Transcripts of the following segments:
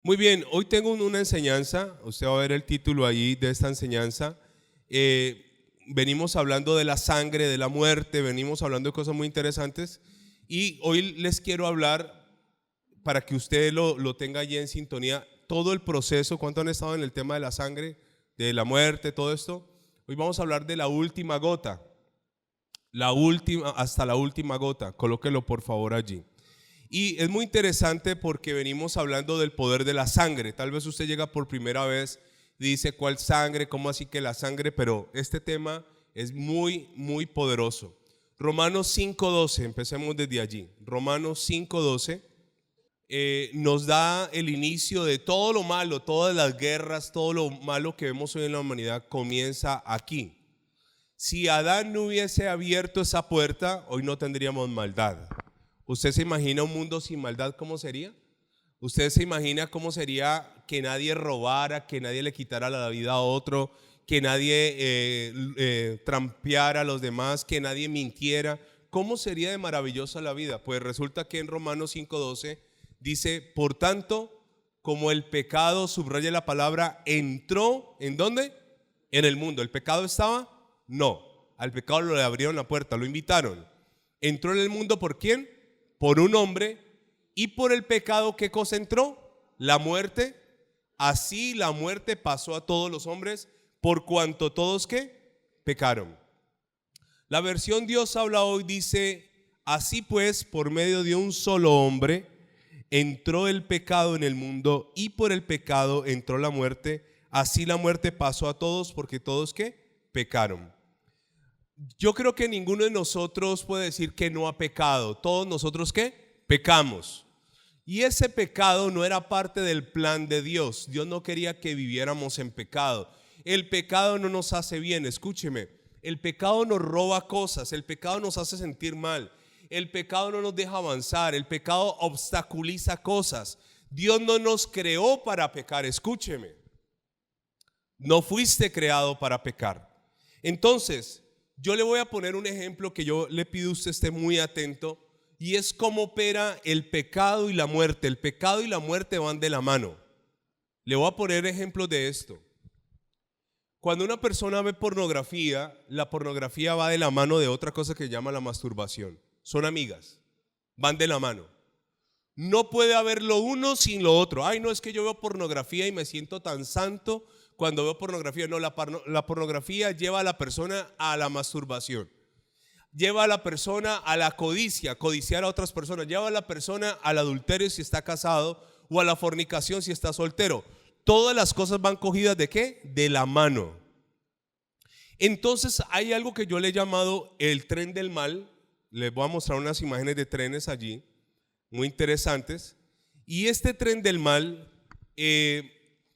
Muy bien, hoy tengo una enseñanza, usted va a ver el título ahí de esta enseñanza. Venimos hablando de la sangre, de la muerte, venimos hablando de cosas muy interesantes y hoy les quiero hablar para que usted lo tenga allí en sintonía, todo el proceso. ¿Cuánto han estado en el tema de la sangre, de la muerte, todo esto? Hoy vamos a hablar de la última gota, la última, hasta la última gota, colóquelo por favor allí. Y es muy interesante porque venimos hablando del poder de la sangre. Tal vez usted llega por primera vez y dice, ¿cuál sangre? ¿Cómo así que la sangre? Pero este tema es muy poderoso. Romanos 5:12, empecemos desde allí. Romanos 5:12 nos da el inicio de todo lo malo, todas las guerras, todo lo malo que vemos hoy en la humanidad comienza aquí. Si Adán no hubiese abierto esa puerta, hoy no tendríamos maldad. ¿Usted se imagina un mundo sin maldad cómo sería? ¿Usted se imagina cómo sería que nadie robara, que nadie le quitara la vida a otro, que nadie trampeara a los demás, que nadie mintiera? ¿Cómo sería de maravillosa la vida? Pues resulta que en Romanos 5:12 dice, por tanto, como el pecado, subraya la palabra, entró, ¿en dónde? En el mundo. ¿El pecado estaba? No. Al pecado le abrieron la puerta, lo invitaron. ¿Entró en el mundo por quién? Por un hombre. Y por el pecado, ¿qué cosa entró? La muerte. Así la muerte pasó a todos los hombres, por cuanto todos ¿qué? Pecaron. La versión Dios habla hoy dice, así pues, por medio de un solo hombre, entró el pecado en el mundo y por el pecado entró la muerte. Así la muerte pasó a todos porque todos ¿qué? Pecaron. Yo creo que ninguno de nosotros puede decir que no ha pecado. Todos nosotros ¿qué? Pecamos. Y ese pecado no era parte del plan de Dios. Dios no quería que viviéramos en pecado. El pecado no nos hace bien, escúcheme. El pecado nos roba cosas, el pecado nos hace sentir mal. El pecado no nos deja avanzar, el pecado obstaculiza cosas. Dios no nos creó para pecar, escúcheme. No fuiste creado para pecar. Entonces, yo le voy a poner un ejemplo que yo le pido a usted esté muy atento, y es cómo opera el pecado y la muerte. El pecado y la muerte van de la mano. Le voy a poner ejemplos de esto. Cuando una persona ve pornografía, la pornografía va de la mano de otra cosa que se llama la masturbación. Son amigas, van de la mano. No puede haber lo uno sin lo otro. Ay, no, es que yo veo pornografía y me siento tan santo cuando veo pornografía. No, la pornografía lleva a la persona a la masturbación. Lleva a la persona a la codicia, codiciar a otras personas. Lleva a la persona al adulterio si está casado o a la fornicación si está soltero. Todas las cosas van cogidas ¿de qué? De la mano. Entonces hay algo que yo le he llamado el tren del mal. Les voy a mostrar unas imágenes de trenes allí, muy interesantes. Y este tren del mal,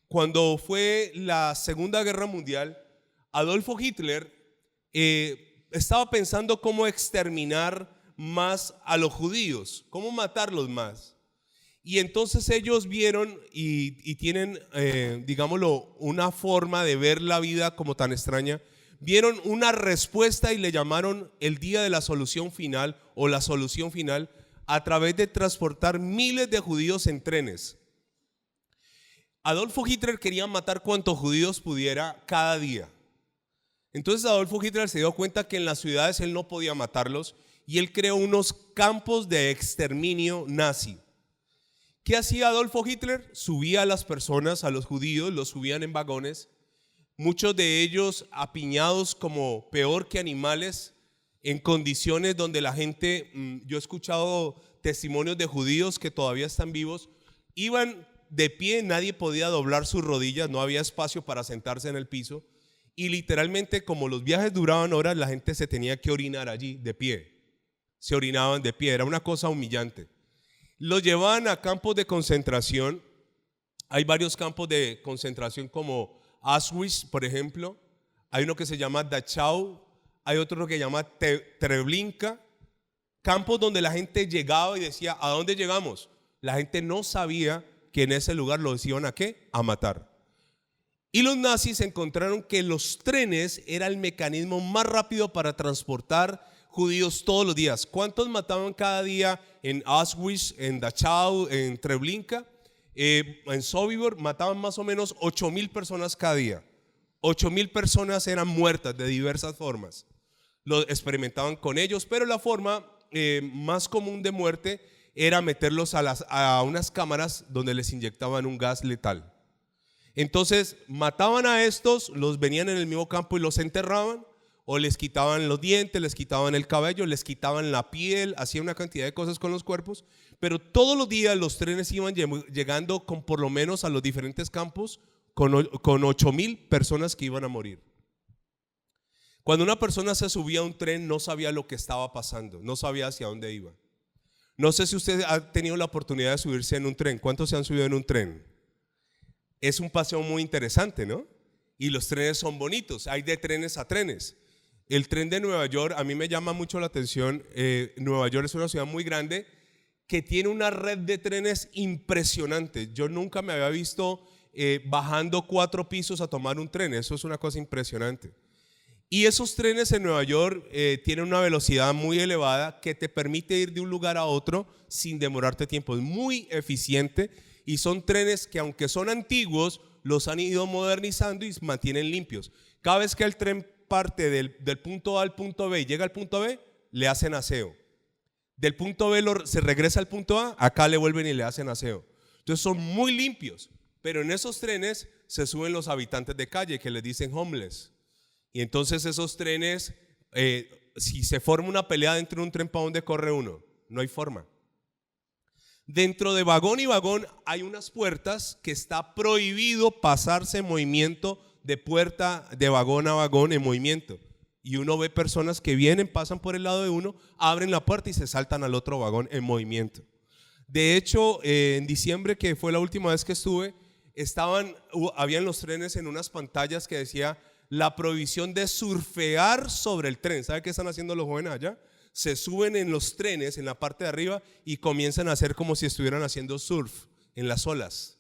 cuando fue la Segunda Guerra Mundial, Adolfo Hitler estaba pensando cómo exterminar más a los judíos, cómo matarlos más. Y entonces ellos vieron y tienen, digámoslo, una forma de ver la vida como tan extraña. Vieron una respuesta y le llamaron el día de la solución final o la solución final a través de transportar miles de judíos en trenes. Adolfo Hitler quería matar cuantos judíos pudiera cada día. Entonces Adolfo Hitler se dio cuenta que en las ciudades él no podía matarlos y él creó unos campos de exterminio nazi. ¿Qué hacía Adolfo Hitler? Subía a las personas, a los judíos, los subían en vagones, muchos de ellos apiñados como peor que animales, en condiciones donde la gente, yo he escuchado testimonios de judíos que todavía están vivos, iban de pie, nadie podía doblar sus rodillas, no había espacio para sentarse en el piso. Y literalmente, como los viajes duraban horas, la gente se tenía que orinar allí de pie. Se orinaban de pie, era una cosa humillante. Los llevaban a campos de concentración. Hay varios campos de concentración como Auschwitz, por ejemplo. Hay uno que se llama Dachau. Hay otro que se llama Treblinka. Campos donde la gente llegaba y decía, ¿a dónde llegamos? La gente no sabía que en ese lugar los iban ¿a qué? A matar. Y los nazis encontraron que los trenes era el mecanismo más rápido para transportar judíos todos los días. ¿Cuántos mataban cada día en Auschwitz, en Dachau, en Treblinka? En Sobibor mataban más o menos 8.000 personas cada día. 8.000 personas eran muertas de diversas formas. Lo experimentaban con ellos, pero la forma más común de muerte era meterlos a unas cámaras donde les inyectaban un gas letal. Entonces mataban a estos, los venían en el mismo campo y los enterraban, o les quitaban los dientes, les quitaban el cabello, les quitaban la piel, hacían una cantidad de cosas con los cuerpos, pero todos los días los trenes iban llegando con por lo menos a los diferentes campos con 8.000 personas que iban a morir. Cuando una persona se subía a un tren no sabía lo que estaba pasando, no sabía hacia dónde iba. No sé si usted ha tenido la oportunidad de subirse en un tren. ¿Cuántos se han subido en un tren? Es un paseo muy interesante, ¿no? Y los trenes son bonitos, hay de trenes a trenes. El tren de Nueva York, a mí me llama mucho la atención. Nueva York es una ciudad muy grande que tiene una red de trenes impresionante. Yo nunca me había visto bajando 4 pisos a tomar un tren, eso es una cosa impresionante. Y esos trenes en Nueva York tienen una velocidad muy elevada que te permite ir de un lugar a otro sin demorarte tiempo. Es muy eficiente y son trenes que, aunque son antiguos, los han ido modernizando y se mantienen limpios. Cada vez que el tren parte del punto A al punto B y llega al punto B, le hacen aseo. Del punto B se regresa al punto A, acá le vuelven y le hacen aseo. Entonces son muy limpios, pero en esos trenes se suben los habitantes de calle que les dicen homeless. Y entonces esos trenes, si se forma una pelea dentro de un tren, ¿para dónde corre uno? No hay forma. Dentro de vagón y vagón hay unas puertas que está prohibido pasarse en movimiento, de puerta de vagón a vagón en movimiento. Y uno ve personas que vienen, pasan por el lado de uno, abren la puerta y se saltan al otro vagón en movimiento. De hecho, en diciembre, que fue la última vez que estuve, habían los trenes en unas pantallas que decía la prohibición de surfear sobre el tren. ¿Sabe qué están haciendo los jóvenes allá? Se suben en los trenes en la parte de arriba y comienzan a hacer como si estuvieran haciendo surf en las olas,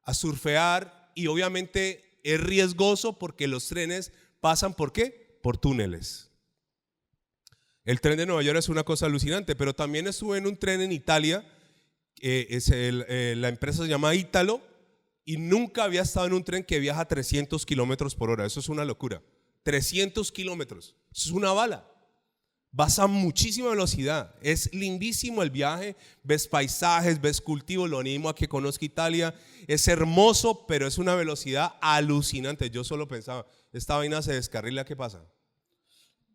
a surfear. Y obviamente es riesgoso porque los trenes pasan ¿por qué? Por túneles. El tren de Nueva York es una cosa alucinante, pero también estuve en un tren en Italia, la empresa se llama Italo, y nunca había estado en un tren que viaja a 300 kilómetros por hora. Eso es una locura. 300 kilómetros, eso es una bala. Vas a muchísima velocidad, es lindísimo el viaje, ves paisajes, ves cultivos, lo animo a que conozca Italia, es hermoso, pero es una velocidad alucinante. Yo solo pensaba, esta vaina se descarrila, ¿qué pasa?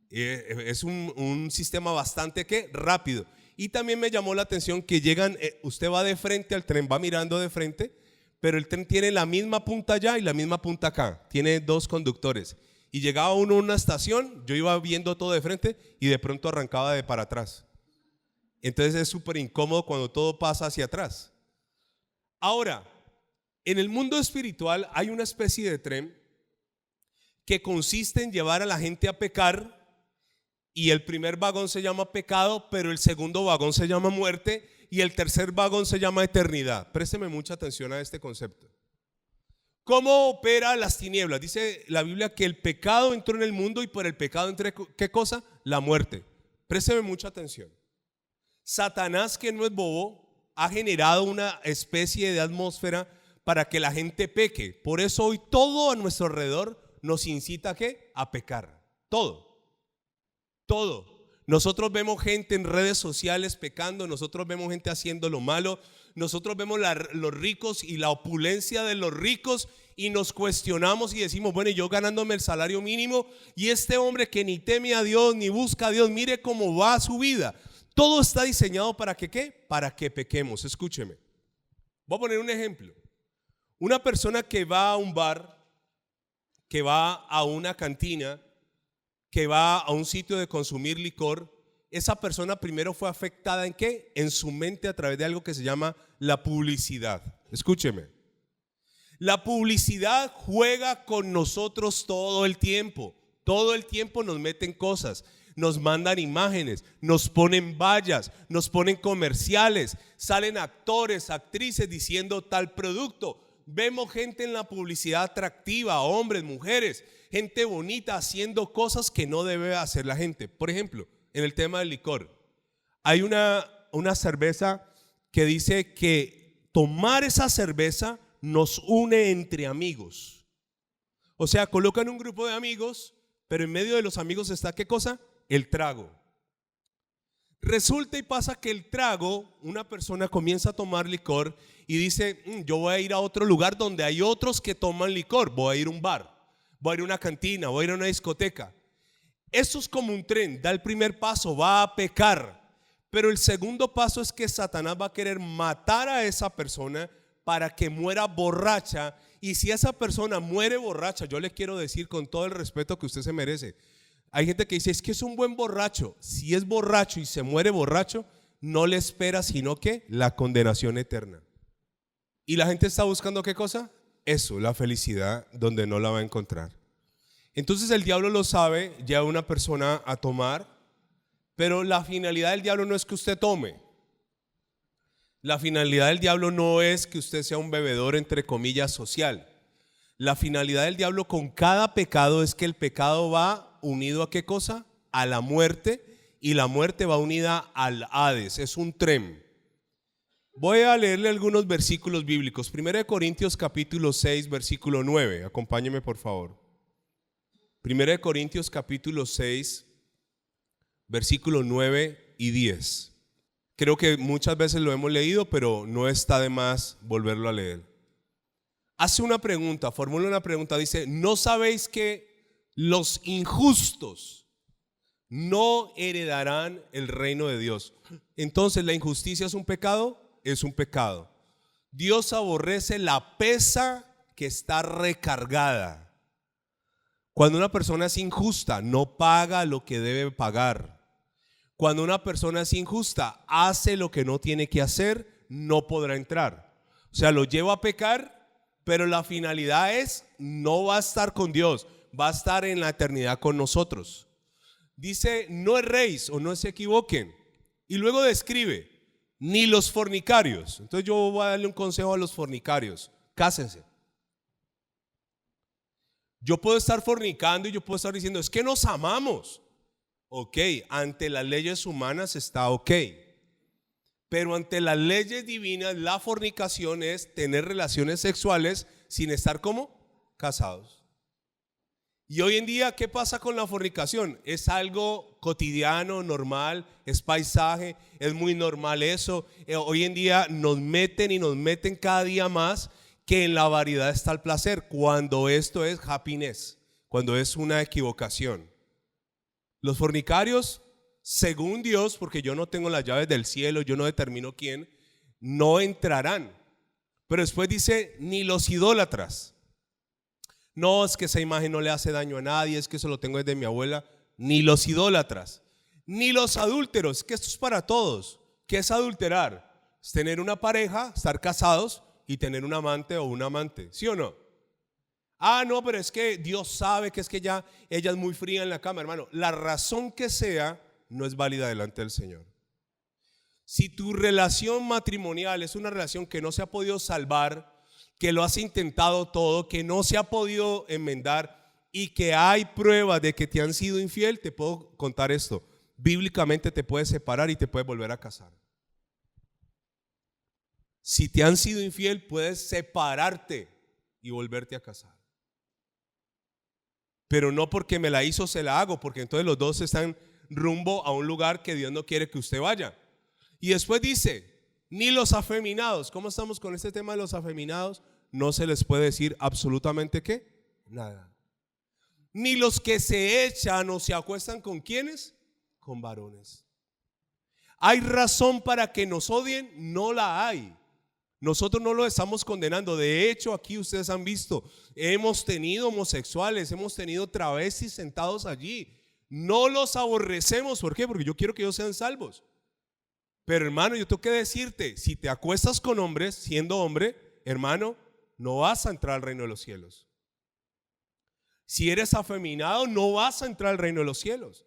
Es un sistema bastante rápido. Y también me llamó la atención que llegan, usted va de frente al tren, va mirando de frente, pero el tren tiene la misma punta allá y la misma punta acá, tiene 2 conductores. Y llegaba uno a una estación, yo iba viendo todo de frente y de pronto arrancaba de para atrás. Entonces es súper incómodo cuando todo pasa hacia atrás. Ahora, en el mundo espiritual hay una especie de tren que consiste en llevar a la gente a pecar, y el primer vagón se llama pecado, pero el segundo vagón se llama muerte y el tercer vagón se llama eternidad. Présteme mucha atención a este concepto. ¿Cómo opera las tinieblas? Dice la Biblia que el pecado entró en el mundo y por el pecado entró, ¿qué cosa? La muerte. Présteme mucha atención. Satanás, que no es bobo, ha generado una especie de atmósfera para que la gente peque. Por eso hoy todo a nuestro alrededor nos incita ¿a qué? A pecar. Todo. Nosotros vemos gente en redes sociales pecando, nosotros vemos gente haciendo lo malo, nosotros vemos los ricos y la opulencia de los ricos y nos cuestionamos y decimos, bueno, yo ganándome el salario mínimo y este hombre que ni teme a Dios ni busca a Dios, mire cómo va su vida. Todo está diseñado para que ¿qué? Para que pequemos. Escúcheme. Voy a poner un ejemplo. Una persona que va a un bar, que va a una cantina, que va a un sitio de consumir licor, esa persona primero fue afectada ¿en qué? En su mente a través de algo que se llama la publicidad. Escúcheme. La publicidad juega con nosotros todo el tiempo. Todo el tiempo nos meten cosas, nos mandan imágenes, nos ponen vallas, nos ponen comerciales, salen actores, actrices diciendo tal producto. Vemos gente en la publicidad atractiva, hombres, mujeres, gente bonita haciendo cosas que no debe hacer la gente. Por ejemplo, en el tema del licor, hay una cerveza que dice que tomar esa cerveza nos une entre amigos. O sea, colocan un grupo de amigos, pero en medio de los amigos está ¿qué cosa? El trago. Resulta y pasa que el trago, una persona comienza a tomar licor y dice, yo voy a ir a otro lugar donde hay otros que toman licor, voy a ir a un bar, voy a ir a una cantina, voy a ir a una discoteca. Eso es como un tren, da el primer paso, va a pecar, pero el segundo paso es que Satanás va a querer matar a esa persona para que muera borracha. Y si esa persona muere borracha, yo le quiero decir con todo el respeto que usted se merece, hay gente que dice, es que es un buen borracho. Si es borracho y se muere borracho, no le espera sino que la condenación eterna. Y la gente está buscando ¿qué cosa? Eso, la felicidad donde no la va a encontrar. Entonces el diablo lo sabe, lleva a una persona a tomar, pero la finalidad del diablo no es que usted tome. La finalidad del diablo no es que usted sea un bebedor entre comillas social. La finalidad del diablo con cada pecado es que el pecado va unido a ¿qué cosa? A la muerte, y la muerte va unida al Hades, es un tren. Voy a leerle algunos versículos bíblicos. 1 Corintios capítulo 6 versículo 9, acompáñeme por favor. 1 Corintios capítulo 6 versículo 9 y 10. Creo que muchas veces lo hemos leído, pero no está de más volverlo a leer. Hace una pregunta, formula una pregunta, dice, ¿no sabéis que los injustos no heredarán el reino de Dios? Entonces, ¿la injusticia es un pecado? Es un pecado. Dios aborrece la pesa que está recargada. Cuando una persona es injusta, no paga lo que debe pagar. Cuando una persona es injusta, hace lo que no tiene que hacer, no podrá entrar. O sea, lo lleva a pecar, pero la finalidad es, no va a estar con Dios, va a estar en la eternidad con nosotros. Dice, no erréis o no se equivoquen. Y luego describe, ni los fornicarios. Entonces yo voy a darle un consejo a los fornicarios, cásense. Yo puedo estar fornicando y yo puedo estar diciendo, es que nos amamos. Ok, ante las leyes humanas está ok. Pero ante las leyes divinas, la fornicación es tener relaciones sexuales sin estar como casados. Y hoy en día, ¿qué pasa con la fornicación? Es algo cotidiano, normal, es paisaje, es muy normal eso. Hoy en día nos meten cada día más que en la variedad está el placer, cuando esto es happiness, cuando es una equivocación. Los fornicarios, según Dios, porque yo no tengo las llaves del cielo, yo no determino quién, no entrarán. Pero después dice, ni los idólatras. No, es que esa imagen no le hace daño a nadie, es que eso lo tengo desde mi abuela. Ni los idólatras, ni los adúlteros, que esto es para todos. ¿Qué es adulterar? Es tener una pareja, estar casados y tener un amante o un amante, ¿sí o no? Ah, no, pero es que Dios sabe que es que ella es muy fría en la cama, hermano. La razón que sea no es válida delante del Señor. Si tu relación matrimonial es una relación que no se ha podido salvar, que lo has intentado todo, que no se ha podido enmendar y que hay pruebas de que te han sido infiel, te puedo contar esto. Bíblicamente te puedes separar y te puedes volver a casar. Si te han sido infiel, puedes separarte y volverte a casar. Pero no porque me la hizo se la hago, porque entonces los dos están rumbo a un lugar que Dios no quiere que usted vaya. Y después dice, ni los afeminados. ¿Cómo estamos con este tema de los afeminados? No se les puede decir absolutamente ¿qué? Nada. Ni los que se echan o se acuestan con ¿quiénes? Con varones. ¿Hay razón para que nos odien? No la hay. Nosotros no lo estamos condenando. De hecho, aquí ustedes han visto, hemos tenido homosexuales, hemos tenido travestis sentados allí. No los aborrecemos. ¿Por qué? Porque yo quiero que ellos sean salvos. Pero hermano, yo tengo que decirte, si te acuestas con hombres, siendo hombre, hermano, no vas a entrar al reino de los cielos. Si eres afeminado, no vas a entrar al reino de los cielos.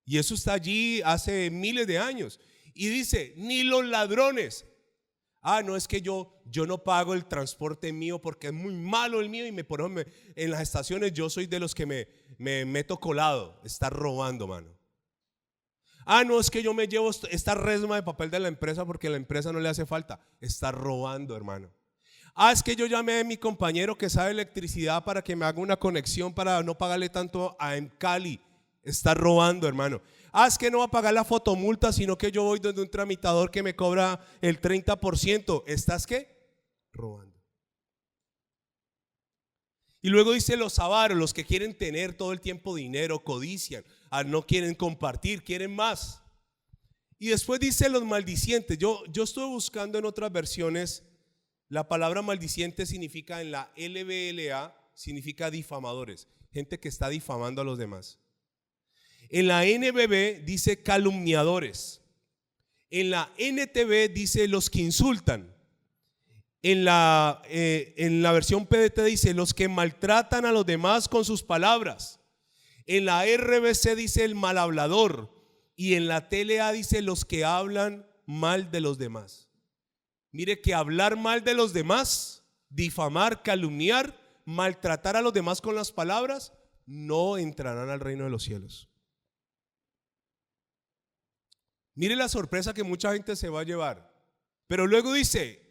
Y eso está allí hace miles de años. Y dice, ni los ladrones. Ah, no, es que yo no pago el transporte mío porque es muy malo el mío y en las estaciones yo soy de los que me meto colado. Está robando, mano. Ah, no, es que yo me llevo esta resma de papel de la empresa porque a la empresa no le hace falta. Está robando, hermano. Ah, es que yo llamé a mi compañero que sabe electricidad para que me haga una conexión para no pagarle tanto a Cali. Está robando, hermano. Ah, es que no va a pagar la fotomulta, sino que yo voy donde un tramitador que me cobra el 30%. ¿Estás qué? Robando. Y luego dice los avaros, los que quieren tener todo el tiempo dinero, codician, no quieren compartir, quieren más. Y después dice los maldicientes. Yo estuve buscando en otras versiones. La palabra maldiciente significa, en la LBLA, significa difamadores, gente que está difamando a los demás. En la NBB dice calumniadores. En la NTV dice los que insultan. En la versión PDT dice los que maltratan a los demás con sus palabras. En la RBC dice el mal hablador. Y en la TLA dice los que hablan mal de los demás. Mire que hablar mal de los demás, difamar, calumniar, maltratar a los demás con las palabras, no entrarán al reino de los cielos. Mire la sorpresa que mucha gente se va a llevar. Pero luego dice,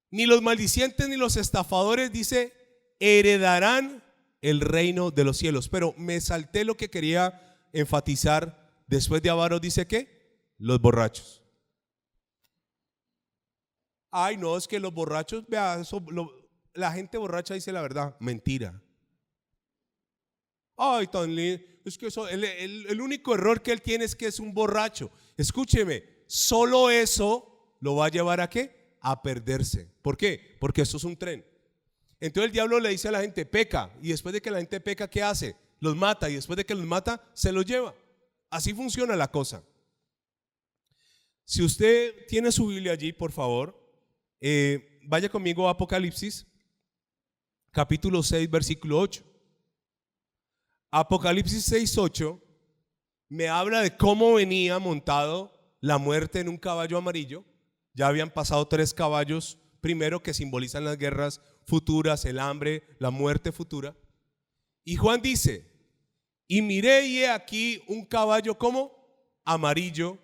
ni los maldicientes ni los estafadores, dice, heredarán el reino de los cielos. Pero me salté lo que quería enfatizar. Después de avaros dice ¿qué? Los borrachos. Ay, no, es que los borrachos, vea, la gente borracha dice la verdad. Mentira. Ay, tan lindo. Es que eso, el único error que él tiene es que es un borracho. Escúcheme, solo eso lo va a llevar ¿a qué? A perderse. ¿Por qué? Porque esto es un tren. Entonces el diablo le dice a la gente, peca. Y después de que la gente peca, ¿qué hace? Los mata. Y después de que los mata, se los lleva. Así funciona la cosa. Si usted tiene su Biblia allí, por favor, vaya conmigo a Apocalipsis, capítulo 6, versículo 8. Apocalipsis 6, 8 me habla de cómo venía montado la muerte en un caballo amarillo. Ya habían pasado 3 caballos primero que simbolizan las guerras futuras, el hambre, la muerte futura. Y Juan dice, y miré y he aquí un caballo como amarillo,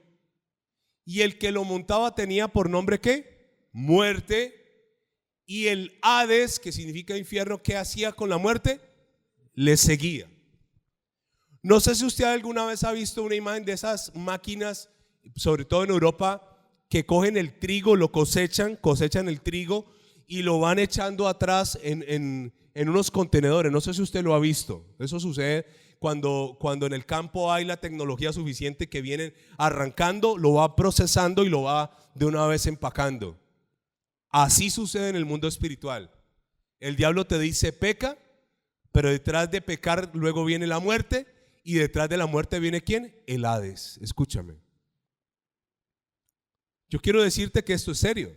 y el que lo montaba tenía por nombre ¿qué? Muerte, y el Hades, que significa infierno, ¿qué hacía con la muerte? Le seguía. No sé si usted alguna vez ha visto una imagen de esas máquinas, sobre todo en Europa, que cogen el trigo, lo cosechan el trigo y lo van echando atrás en unos contenedores. No sé si usted lo ha visto. Eso sucede cuando en el campo hay la tecnología suficiente, que vienen arrancando, lo va procesando y lo va de una vez empacando. Así sucede en el mundo espiritual. El diablo te dice peca, pero detrás de pecar luego viene la muerte, y detrás de la muerte viene ¿quién? El Hades. Escúchame. Yo quiero decirte que esto es serio.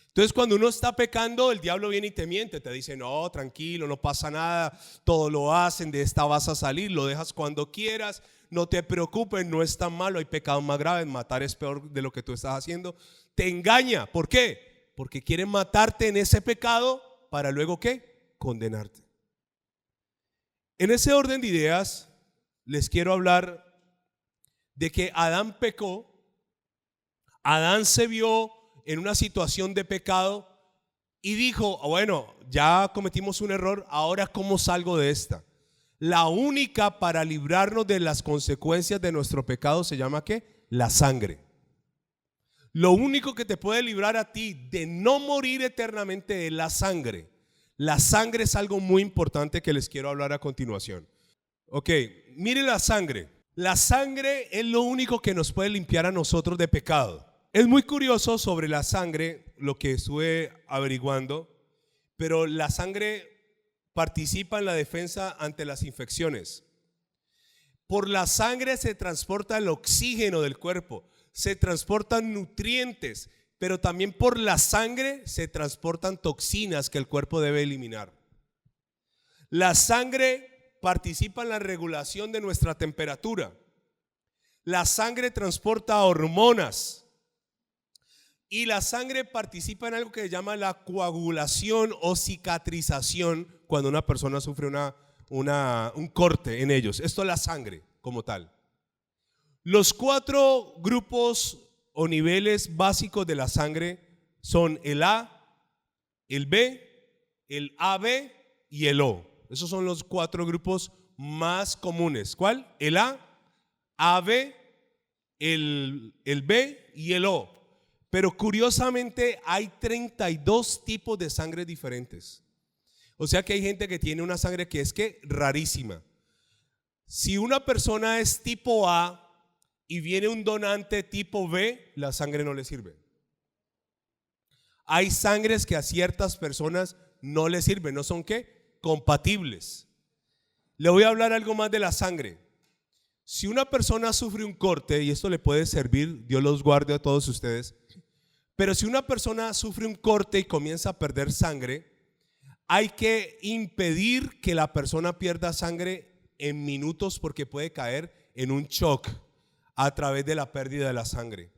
Entonces cuando uno está pecando, el diablo viene y te miente, te dice no, tranquilo, no pasa nada, todo lo hacen, de esta vas a salir, lo dejas cuando quieras, no te preocupes, no es tan malo, hay pecados más graves, matar es peor de lo que tú estás haciendo. Te engaña, ¿por qué? Porque quiere matarte en ese pecado para luego ¿qué? Condenarte. En ese orden de ideas les quiero hablar de que Adán pecó. Adán se vio en una situación de pecado y dijo, bueno, ya cometimos un error, ahora ¿cómo salgo de esta? La única para librarnos de las consecuencias de nuestro pecado se llama ¿qué? La sangre. Lo único que te puede librar a ti de no morir eternamente es la sangre. La sangre es algo muy importante que les quiero hablar a continuación. Ok, mire la sangre. La sangre es lo único que nos puede limpiar a nosotros de pecado. Es muy curioso sobre la sangre lo que estuve averiguando, pero la sangre participa en la defensa ante las infecciones. Por la sangre se transporta el oxígeno del cuerpo, se transportan nutrientes, pero también por la sangre se transportan toxinas que el cuerpo debe eliminar. La sangre participa en la regulación de nuestra temperatura. La sangre transporta hormonas. Y la sangre participa en algo que se llama la coagulación o cicatrización cuando una persona sufre un corte en ellos. Esto es la sangre como tal. Los 4 grupos o niveles básicos de la sangre son el A, el B, el AB y el O. Esos son los 4 grupos más comunes. ¿Cuál? El A, AB, el B y el O. Pero curiosamente hay 32 tipos de sangre diferentes. O sea que hay gente que tiene una sangre que es rarísima. Si una persona es tipo A y viene un donante tipo B, la sangre no le sirve. Hay sangres que a ciertas personas no les sirven, no son compatibles. Le voy a hablar algo más de la sangre. Si una persona sufre un corte, y esto le puede servir, Dios los guarde a todos ustedes, pero si una persona sufre un corte y comienza a perder sangre, hay que impedir que la persona pierda sangre en minutos porque puede caer en un shock a través de la pérdida de la sangre.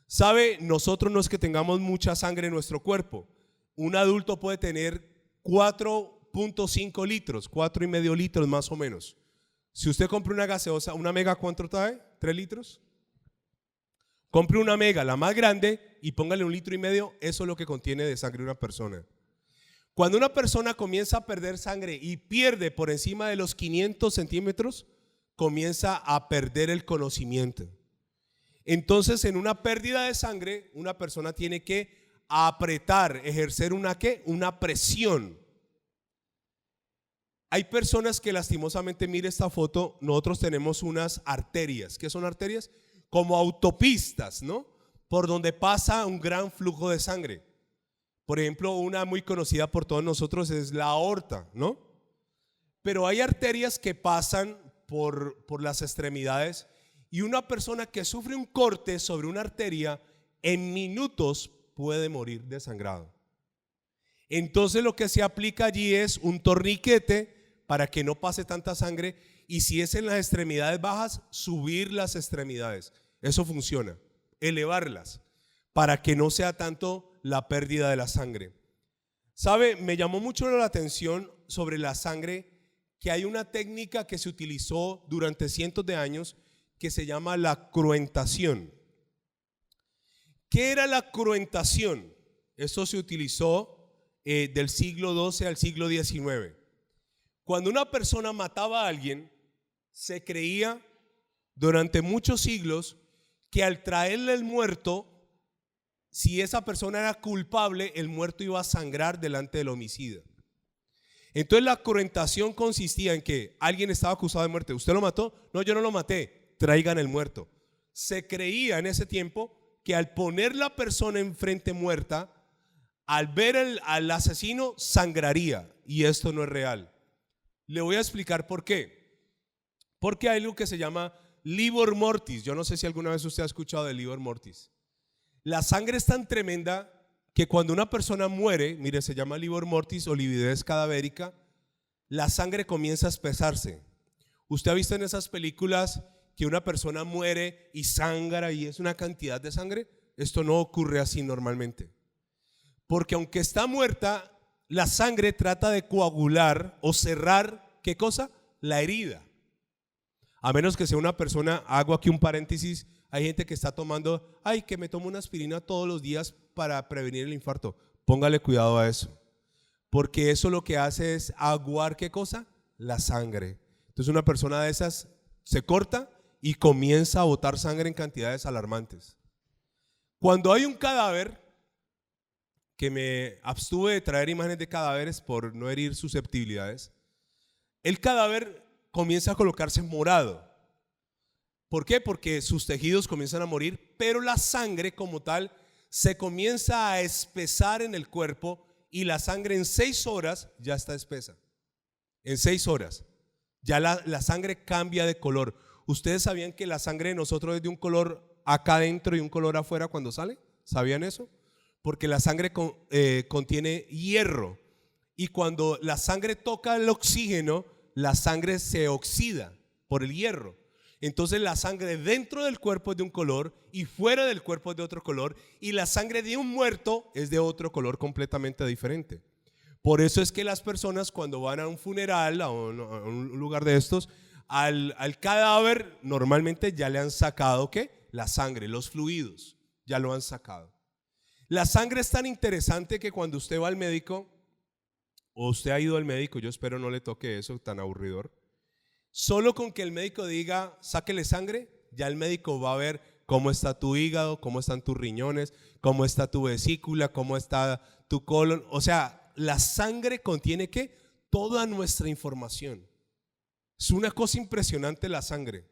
¿Sabe? Nosotros no es que tengamos mucha sangre en nuestro cuerpo. Un adulto puede tener 4.5 litros, 4,5 litros más o menos. Si usted compra una gaseosa, ¿una mega cuánto trae? ¿3 litros? Compre una mega, la más grande, y póngale 1,5 litros. Eso es lo que contiene de sangre una persona. Cuando una persona comienza a perder sangre y pierde por encima de los 500 centímetros, comienza a perder el conocimiento. Entonces, en una pérdida de sangre, una persona tiene que apretar, ejercer una presión. Hay personas que lastimosamente, mire esta foto, nosotros tenemos unas arterias. ¿Qué son arterias? Como autopistas, ¿no? Por donde pasa un gran flujo de sangre. Por ejemplo, una muy conocida por todos nosotros es la aorta, ¿no? Pero hay arterias que pasan por las extremidades, y una persona que sufre un corte sobre una arteria en minutos puede morir desangrado. Entonces lo que se aplica allí es un torniquete para que no pase tanta sangre, y si es en las extremidades bajas, subir las extremidades. Eso funciona, elevarlas para que no sea tanto la pérdida de la sangre. ¿Sabe? Me llamó mucho la atención sobre la sangre que hay una técnica que se utilizó durante cientos de años que se llama la cruentación. ¿Qué era la cruentación? Esto se utilizó del siglo XII al siglo XIX. Cuando una persona mataba a alguien, se creía durante muchos siglos que al traerle el muerto, si esa persona era culpable, el muerto iba a sangrar delante del homicida. Entonces la cruentación consistía en que alguien estaba acusado de muerte. ¿Usted lo mató? No, yo no lo maté. Traigan el muerto. Se creía en ese tiempo que al poner la persona enfrente muerta, al ver al asesino, sangraría. Y esto no es real. Le voy a explicar por qué. Porque hay algo que se llama livor mortis. Yo no sé si alguna vez usted ha escuchado de livor mortis. La sangre es tan tremenda que cuando una persona muere, mire, se llama livor mortis o lividez cadavérica, la sangre comienza a espesarse. ¿Usted ha visto en esas películas que una persona muere y sangra y es una cantidad de sangre? Esto no ocurre así normalmente. Porque aunque está muerta, la sangre trata de coagular o cerrar, ¿qué cosa? La herida. A menos que sea una persona, hago aquí un paréntesis, hay gente que está tomando, que me tomo una aspirina todos los días para prevenir el infarto. Póngale cuidado a eso, porque eso lo que hace es aguar, ¿qué cosa? La sangre. Entonces una persona de esas se corta y comienza a botar sangre en cantidades alarmantes. Cuando hay un cadáver, que me abstuve de traer imágenes de cadáveres por no herir susceptibilidades, el cadáver comienza a colocarse morado. ¿Por qué? Porque sus tejidos comienzan a morir, pero la sangre como tal se comienza a espesar en el cuerpo, y la sangre en 6 horas ya está espesa. En 6 horas ya la sangre cambia de color. ¿Ustedes sabían que la sangre de nosotros es de un color acá adentro y un color afuera cuando sale? ¿Sabían eso? Porque la sangre contiene hierro, y cuando la sangre toca el oxígeno, la sangre se oxida por el hierro. Entonces la sangre dentro del cuerpo es de un color y fuera del cuerpo es de otro color, y la sangre de un muerto es de otro color completamente diferente. Por eso es que las personas cuando van a un funeral, a un lugar de estos, al cadáver normalmente ya le han sacado ¿qué? La sangre, los fluidos, ya lo han sacado. La sangre es tan interesante que cuando usted va al médico, o usted ha ido al médico, yo espero no le toque eso tan aburridor, solo con que el médico diga, sáquele sangre, ya el médico va a ver cómo está tu hígado, cómo están tus riñones, cómo está tu vesícula, cómo está tu colon. O sea, la sangre contiene ¿qué? Toda nuestra información. Es una cosa impresionante la sangre.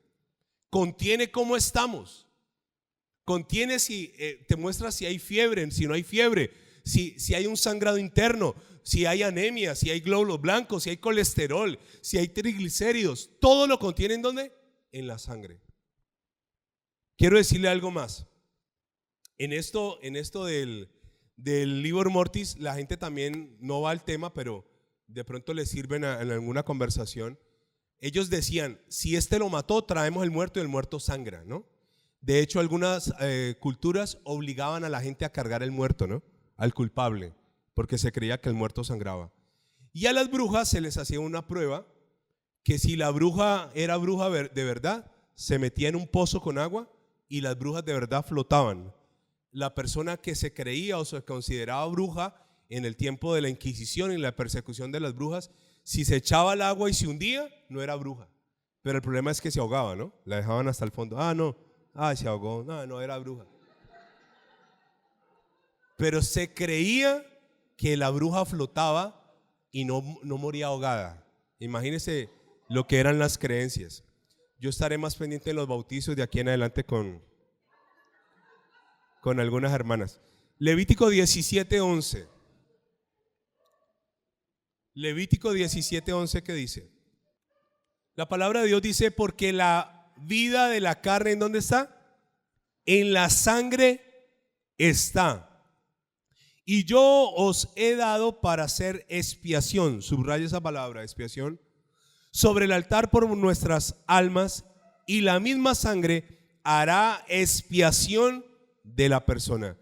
Contiene cómo estamos. Contiene si te muestra si hay fiebre, si no hay fiebre, si hay un sangrado interno, si hay anemia, si hay glóbulos blancos, si hay colesterol, si hay triglicéridos. Todo lo contiene ¿en dónde? En la sangre. Quiero decirle algo más. En esto del livor mortis, la gente también no va al tema, pero de pronto le sirven en alguna conversación. Ellos decían, si este lo mató, traemos el muerto y el muerto sangra, ¿no? De hecho, algunas culturas obligaban a la gente a cargar el muerto, ¿no? Al culpable, porque se creía que el muerto sangraba. Y a las brujas se les hacía una prueba, que si la bruja era bruja de verdad, se metía en un pozo con agua y las brujas de verdad flotaban. La persona que se creía o se consideraba bruja en el tiempo de la Inquisición y la persecución de las brujas, si se echaba al agua y se hundía, no era bruja. Pero el problema es que se ahogaba, ¿no? La dejaban hasta el fondo. Se ahogó. No era bruja. Pero se creía que la bruja flotaba y no moría ahogada. Imagínense lo que eran las creencias. Yo estaré más pendiente en los bautizos de aquí en adelante con algunas hermanas. Levítico 17:11. Levítico 17:11, ¿qué dice? La palabra de Dios dice, porque la vida de la carne, ¿en dónde está? En la sangre está. Y yo os he dado para hacer expiación, subraya esa palabra, expiación, sobre el altar por nuestras almas, y la misma sangre hará expiación de la persona.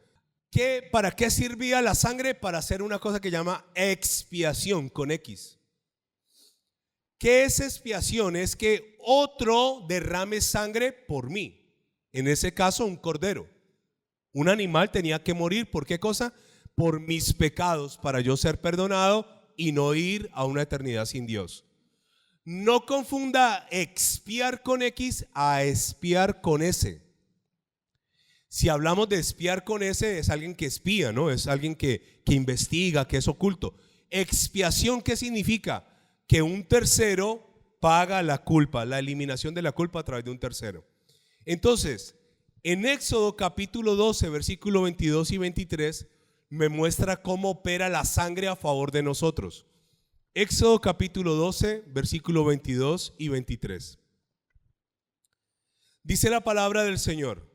¿Para qué servía la sangre? Para hacer una cosa que llama expiación con X. ¿Qué es expiación? Es que otro derrame sangre por mí. En ese caso, un cordero. Un animal tenía que morir. ¿Por qué cosa? Por mis pecados, para yo ser perdonado y no ir a una eternidad sin Dios. No confunda expiar con X a expiar con S. Si hablamos de espiar con S, es alguien que espía, ¿no? Es alguien que investiga, que es oculto. Expiación, ¿qué significa? Que un tercero paga la culpa, la eliminación de la culpa a través de un tercero. Entonces, en Éxodo capítulo 12, versículo 22 y 23, me muestra cómo opera la sangre a favor de nosotros. Éxodo capítulo 12, versículo 22 y 23. Dice la palabra del Señor: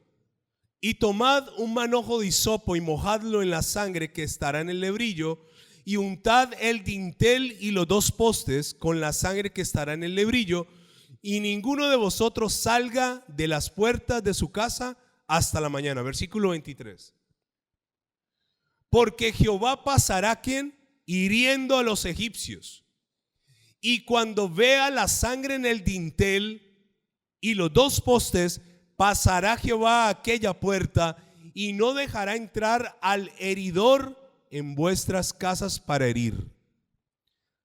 y tomad un manojo de hisopo y mojadlo en la sangre que estará en el lebrillo, y untad el dintel y los dos postes con la sangre que estará en el lebrillo, y ninguno de vosotros salga de las puertas de su casa hasta la mañana. Versículo 23. Porque Jehová pasará, ¿quién? Hiriendo a los egipcios. Y cuando vea la sangre en el dintel y los dos postes, pasará Jehová a aquella puerta y no dejará entrar al heridor en vuestras casas para herir.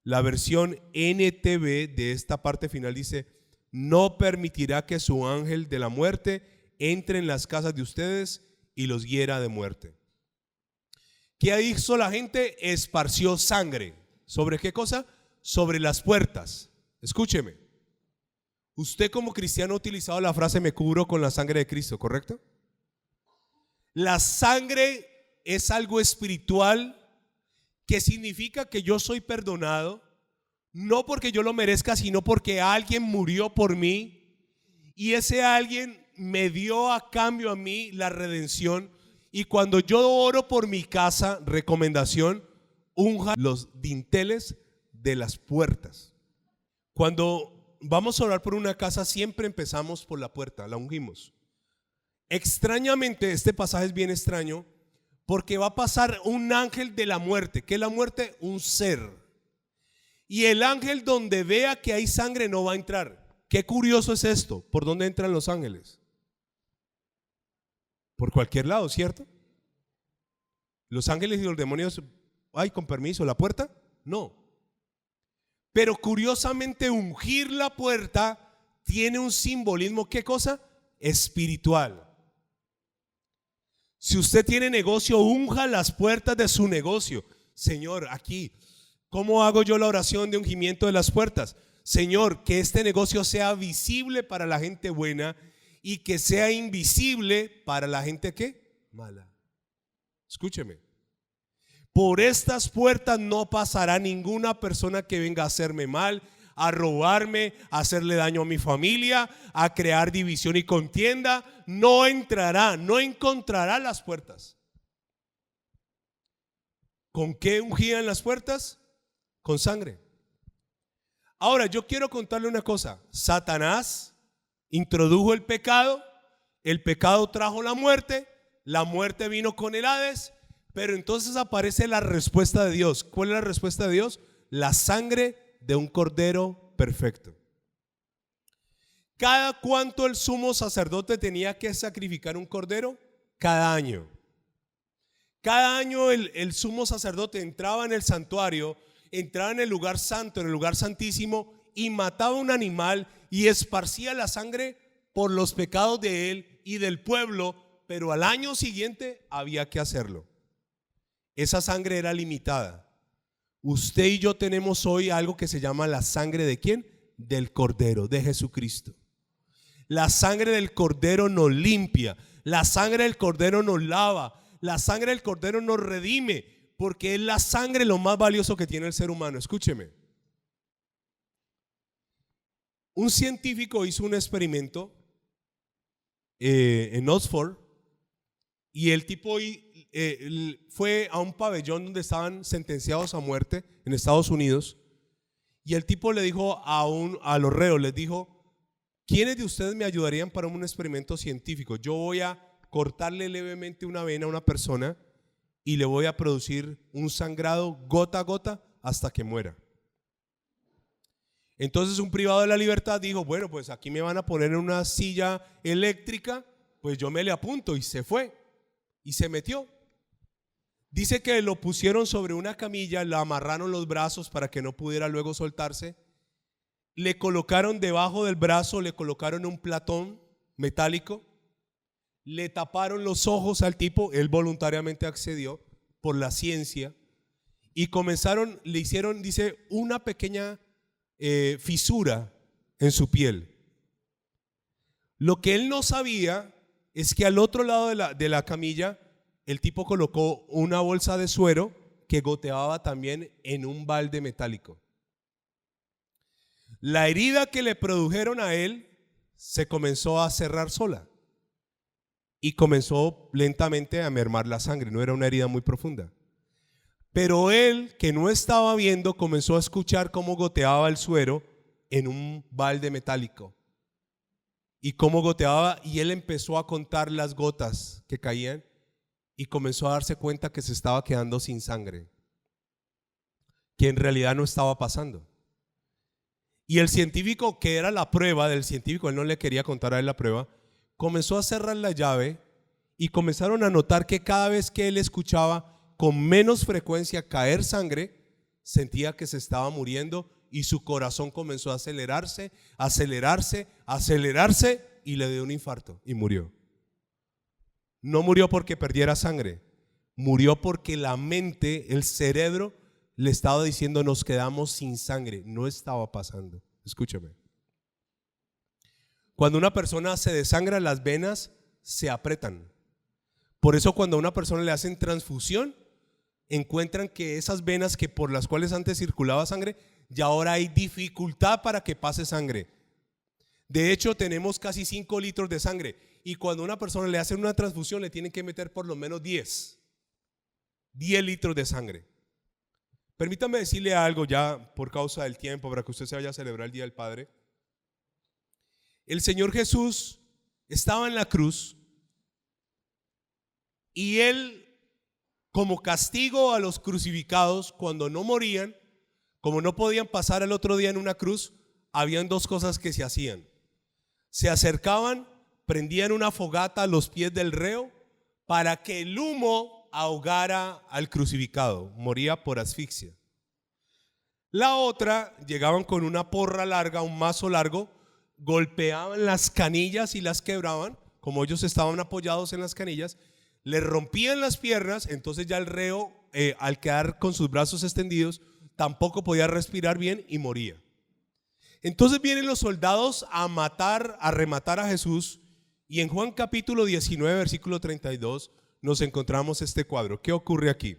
La versión NTV de esta parte final dice: no permitirá que su ángel de la muerte entre en las casas de ustedes y los hiera de muerte. ¿Qué hizo la gente? Esparció sangre. ¿Sobre qué cosa? Sobre las puertas. Escúcheme. Usted como cristiano ha utilizado la frase me cubro con la sangre de Cristo, ¿correcto? La sangre es algo espiritual que significa que yo soy perdonado, no porque yo lo merezca, sino porque alguien murió por mí y ese alguien me dio a cambio a mí la redención. Y cuando yo oro por mi casa, recomendación, unja los dinteles de las puertas. Cuando vamos a orar por una casa, siempre empezamos por la puerta, la ungimos. Extrañamente, este pasaje es bien extraño porque va a pasar un ángel de la muerte. ¿Qué es la muerte? Un ser. Y el ángel donde vea que hay sangre no va a entrar. qué curioso es esto. ¿Por dónde entran los ángeles? Por cualquier lado, ¿cierto? Los ángeles y los demonios, ay, con permiso, ¿la puerta? No. Pero curiosamente ungir la puerta tiene un simbolismo, ¿qué cosa? Espiritual. Si usted tiene negocio, unja las puertas de su negocio. Señor, aquí, ¿cómo hago yo la oración de ungimiento de las puertas? Señor, que este negocio sea visible para la gente buena y que sea invisible para la gente ¿qué? Mala. Escúcheme. Por estas puertas no pasará ninguna persona que venga a hacerme mal, a robarme, a hacerle daño a mi familia, a crear división y contienda. No entrará, no encontrará las puertas. ¿Con qué ungían las puertas? Con sangre. Ahora yo quiero contarle una cosa. Satanás introdujo el pecado trajo la muerte vino con el Hades, pero entonces aparece la respuesta de Dios. ¿Cuál es la respuesta de Dios? La sangre de un cordero perfecto. ¿Cada cuánto el sumo sacerdote tenía que sacrificar un cordero? Cada año. Cada año el sumo sacerdote entraba en el santuario, entraba en el lugar santo, en el lugar santísimo, y mataba un animal y esparcía la sangre por los pecados de él y del pueblo, pero al año siguiente había que hacerlo. Esa sangre era limitada. Usted y yo tenemos hoy algo que se llama la sangre ¿de quién? Del Cordero, de Jesucristo. La sangre del Cordero nos limpia, la sangre del Cordero nos lava, la sangre del Cordero nos redime, porque es la sangre lo más valioso que tiene el ser humano. Escúcheme. Un científico hizo un experimento en Oxford y el tipo fue a un pabellón donde estaban sentenciados a muerte en Estados Unidos, y el tipo le dijo a los reos, les dijo: ¿quiénes de ustedes me ayudarían para un experimento científico? Yo voy a cortarle levemente una vena a una persona y le voy a producir un sangrado gota a gota hasta que muera. Entonces un privado de la libertad dijo: bueno, pues aquí me van a poner en una silla eléctrica, pues yo me le apunto, y se fue y se metió. Dice que lo pusieron sobre una camilla, le amarraron los brazos para que no pudiera luego soltarse, le colocaron debajo del brazo, le colocaron un platón metálico, le taparon los ojos al tipo, él voluntariamente accedió por la ciencia, y le hicieron, dice, una pequeña fisura en su piel. Lo que él no sabía es que al otro lado de la camilla el tipo colocó una bolsa de suero que goteaba también en un balde metálico. La herida que le produjeron a él se comenzó a cerrar sola y comenzó lentamente a mermar la sangre. No era una herida muy profunda, pero él, que no estaba viendo, comenzó a escuchar cómo goteaba el suero en un balde metálico y cómo goteaba, y él empezó a contar las gotas que caían y comenzó a darse cuenta que se estaba quedando sin sangre, que en realidad no estaba pasando. Y el científico, que era la prueba del científico, él no le quería contar a él la prueba, comenzó a cerrar la llave y comenzaron a notar que cada vez que él escuchaba con menos frecuencia caer sangre, sentía que se estaba muriendo, y su corazón comenzó a acelerarse, y le dio un infarto y murió. No murió porque perdiera sangre, murió porque la mente, el cerebro, le estaba diciendo: nos quedamos sin sangre. No estaba pasando. Escúchame. Cuando una persona se desangra, las venas se apretan. Por eso cuando a una persona le hacen transfusión, encuentran que esas venas que por las cuales antes circulaba sangre, ya ahora hay dificultad para que pase sangre. De hecho, tenemos casi 5 litros de sangre, y cuando a una persona le hacen una transfusión le tienen que meter por lo menos 10 litros de sangre. Permítame decirle algo ya por causa del tiempo, para que usted se vaya a celebrar el Día del Padre. El Señor Jesús estaba en la cruz, y Él, como castigo a los crucificados, cuando no morían, como no podían pasar el otro día en una cruz, habían dos cosas que se hacían. Se acercaban, prendían una fogata a los pies del reo para que el humo ahogara al crucificado, moría por asfixia. La otra, llegaban con una porra larga, un mazo largo, golpeaban las canillas y las quebraban, como ellos estaban apoyados en las canillas, le rompían las piernas, entonces ya el reo, al quedar con sus brazos extendidos, tampoco podía respirar bien y moría. Entonces vienen los soldados a matar, a rematar a Jesús, y en Juan capítulo 19, versículo 32, nos encontramos este cuadro. ¿Qué ocurre aquí?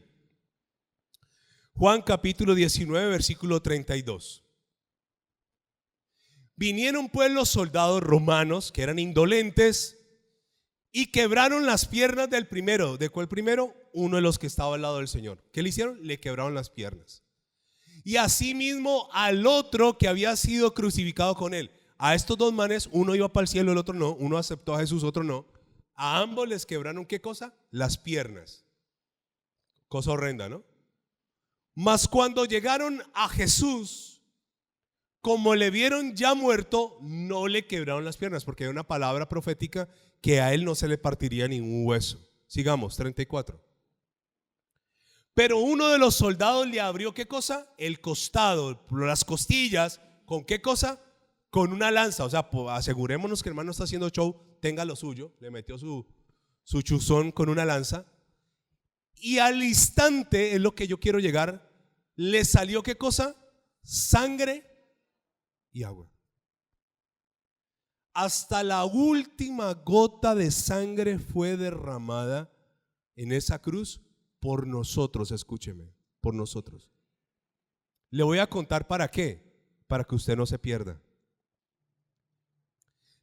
Juan capítulo 19, versículo 32. Vinieron pues los soldados romanos, que eran indolentes, y quebraron las piernas del primero. ¿De cuál primero? Uno de los que estaba al lado del Señor. ¿Qué le hicieron? Le quebraron las piernas. Y asimismo al otro que había sido crucificado con él. A estos dos manes, uno iba para el cielo, el otro no. Uno aceptó a Jesús, otro no. A ambos les quebraron, ¿qué cosa? Las piernas. Cosa horrenda, ¿no? Mas cuando llegaron a Jesús, como le vieron ya muerto, no le quebraron las piernas, porque hay una palabra profética que a él no se le partiría ningún hueso. Sigamos, 34. Pero uno de los soldados le abrió, ¿qué cosa? El costado, las costillas. ¿Con qué cosa? Con una lanza. O sea, asegurémonos que el hermano está haciendo show, tenga lo suyo. Le metió su chuzón con una lanza. Y al instante, es lo que yo quiero llegar, le salió, ¿qué cosa? Sangre y agua. Hasta la última gota de sangre fue derramada en esa cruz por nosotros. Escúcheme, por nosotros. Le voy a contar para qué, para que usted no se pierda.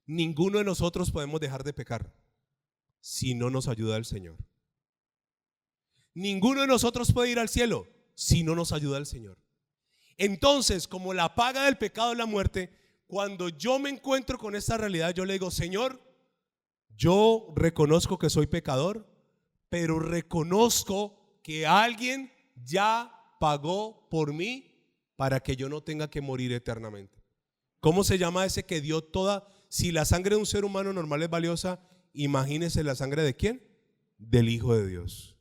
Ninguno de nosotros podemos dejar de pecar si no nos ayuda el Señor. Ninguno de nosotros puede ir al cielo si no nos ayuda el Señor. Entonces, como la paga del pecado es la muerte, cuando yo me encuentro con esta realidad, yo le digo: Señor, yo reconozco que soy pecador, pero reconozco que alguien ya pagó por mí para que yo no tenga que morir eternamente. ¿Cómo se llama ese que dio toda? Si la sangre de un ser humano normal es valiosa, imagínese la sangre de ¿quién? Del Hijo de Dios.